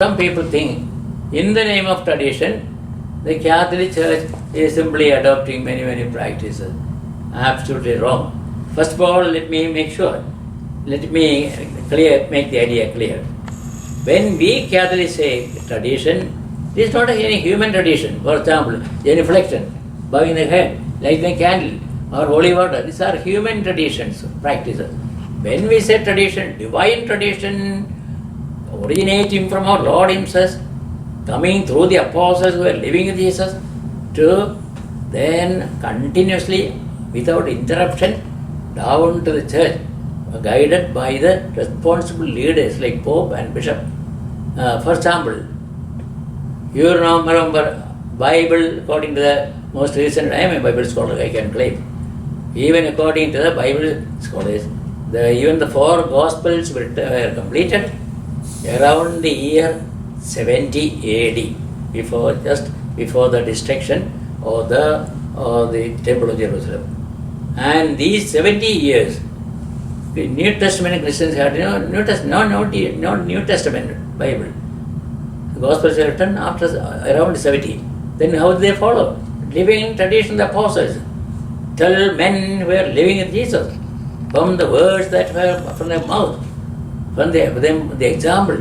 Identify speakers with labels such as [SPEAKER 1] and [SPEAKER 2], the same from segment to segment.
[SPEAKER 1] Some people think, in the name of tradition, the Catholic Church is simply adopting many, many practices. Absolutely wrong. First of all, let me make the idea clear. When we Catholics say tradition, it is not any human tradition. For example, genuflection, bowing the head, lighting a candle, or holy water. These are human traditions, practices. When we say tradition, divine tradition, originating from our Lord Himself, coming through the apostles who were living with Jesus, to then continuously, without interruption, down to the church, guided by the responsible leaders like Pope and Bishop. For example, you remember Bible according to the most recent, I am a Bible scholar, I can claim. Even according to the Bible scholars, even the 4 Gospels were completed around the year 70 AD, just before the destruction of the Temple of Jerusalem. And these 70 years, the New Testament Christians had no New Testament Bible. The Gospels were written after around 70. Then how did they follow? Living in tradition of the apostles. 12 men who were living with Jesus, from the words that were from their mouth, from the example.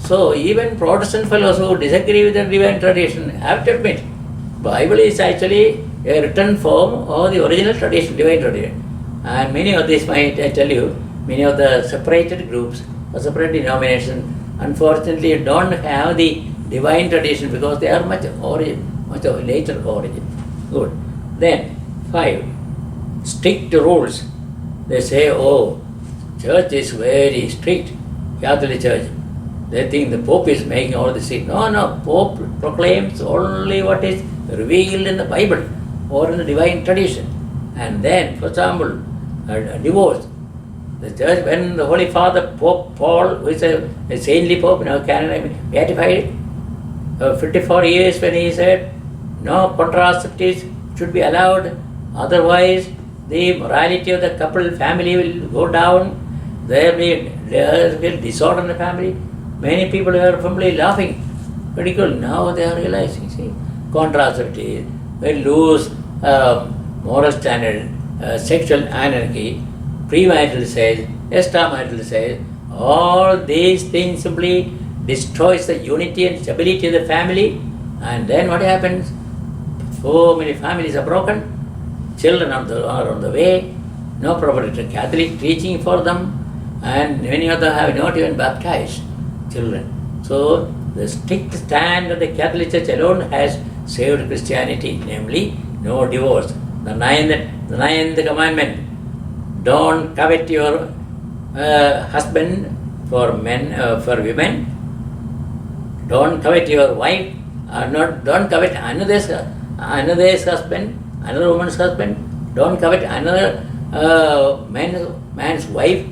[SPEAKER 1] So even Protestant fellows who disagree with the divine tradition have to admit, Bible is actually a written form of the original tradition, divine tradition. And many of these, I tell you, many of the separated groups or separate denominations, unfortunately don't have the divine tradition because they are much of later origin. Good. Then 5, strict rules. They say, oh, church is very strict, Catholic Church. They think the Pope is making all this. No, Pope proclaims only what is revealed in the Bible or in the divine tradition. And then, for example, a divorce. The church, when the Holy Father, Pope Paul, who is a saintly Pope, Canada, beatified 54 years when he said, no contraceptives should be allowed, otherwise the morality of the couple family will go down, there will be disorder in the family. Many people are probably laughing, ridiculed. Now they are realizing, see, contraceptives will lose moral standard, sexual anarchy, premarital sex, extramarital sex. All these things simply destroys the unity and stability of the family. And then what happens? So many families are broken. Children are on the way. No proper Catholic teaching for them. And many of them have not even baptized children. So the strict stand of the Catholic Church alone has saved Christianity, namely no divorce. The ninth commandment: don't covet your husband for women. Don't covet your wife. Don't covet another's husband, another woman's husband. Don't covet another man's wife.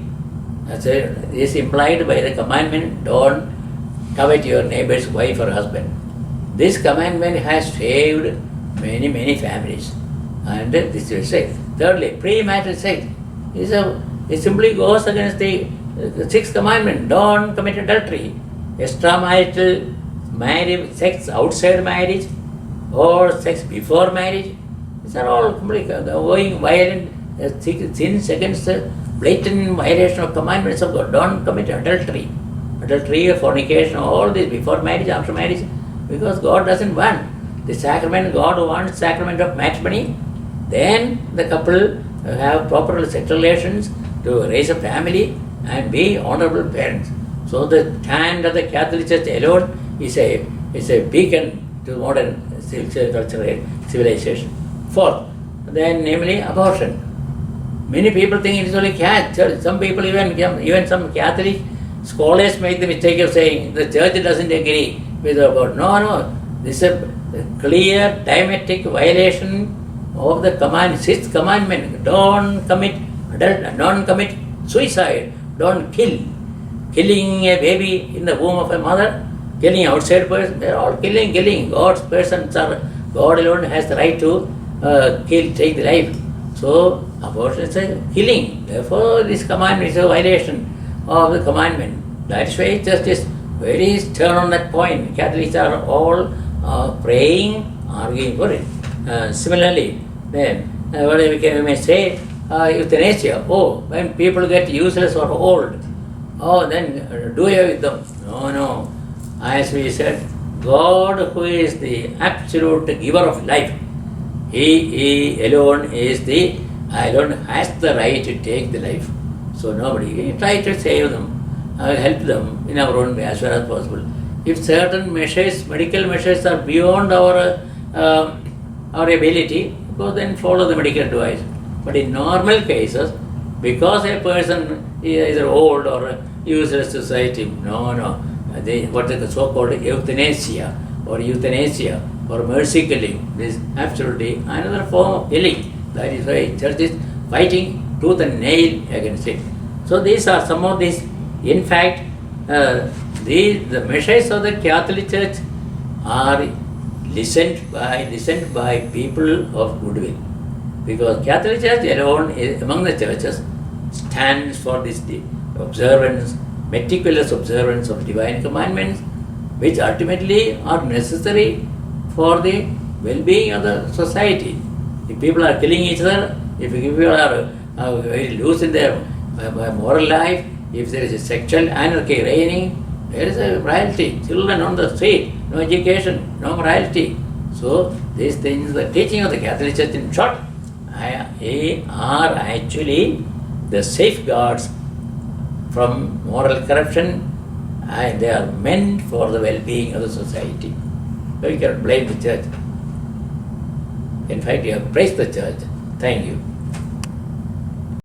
[SPEAKER 1] That's is implied by the commandment, don't covet your neighbor's wife or husband. This commandment has saved many, many families. And this is sex. Thirdly, premarital sex. It simply goes against the 6th commandment, don't commit adultery. Extramarital marriage, sex outside marriage, or sex before marriage, these are all going violent sins against the blatant violation of commandments of God. Don't commit adultery, fornication, all this before marriage, after marriage, because God doesn't want the sacrament. God wants sacrament of matrimony. Then the couple have proper sexual relations to raise a family and be honorable parents. So the stand of the Catholic Church alone is a beacon to modern civilization. 4th, then namely abortion. Many people think it is only church. Some people, even some Catholic scholars, make the mistake of saying the church doesn't agree with abortion. No, this is a clear diametric violation of the 6th commandment. Don't commit suicide. Don't kill. Killing a baby in the womb of a mother, killing outside person, they are all killing. God's persons are, God alone has the right to take the life. So abortion is a killing. Therefore, this commandment is a violation of the commandment. That's why justice very stern on that point. Catholics are all praying, arguing for it. Similarly, then, what we may say, euthanasia. Oh, when people get useless or old, oh, then do away with them. No, no. As we said, God, who is the absolute giver of life, He alone has the right to take the life. So nobody. We try to save them, help them in our own way as far as possible. If certain measures, medical measures, are beyond our ability, go then follow the medical advice. But in normal cases, because a person is either old or useless to society, no. What is the so-called euthanasia or mercy killing, this is absolutely another form of killing. That is why Church is fighting tooth and nail against it. So these are some of these. In fact, the measures of the Catholic Church are listened by people of goodwill, because Catholic Church alone is among the churches stands for this observance, meticulous observance of divine commandments, which ultimately are necessary for the well-being of the society. If people are killing each other, if people are very loose in their moral life, if there is a sexual anarchy reigning, there is a morality. Children on the street, no education, no morality. So these things, the teaching of the Catholic Church in short, are actually the safeguards from moral corruption, and they are meant for the well-being of the society. So you cannot blame the Church. In fact, you have praised the Church. Thank you.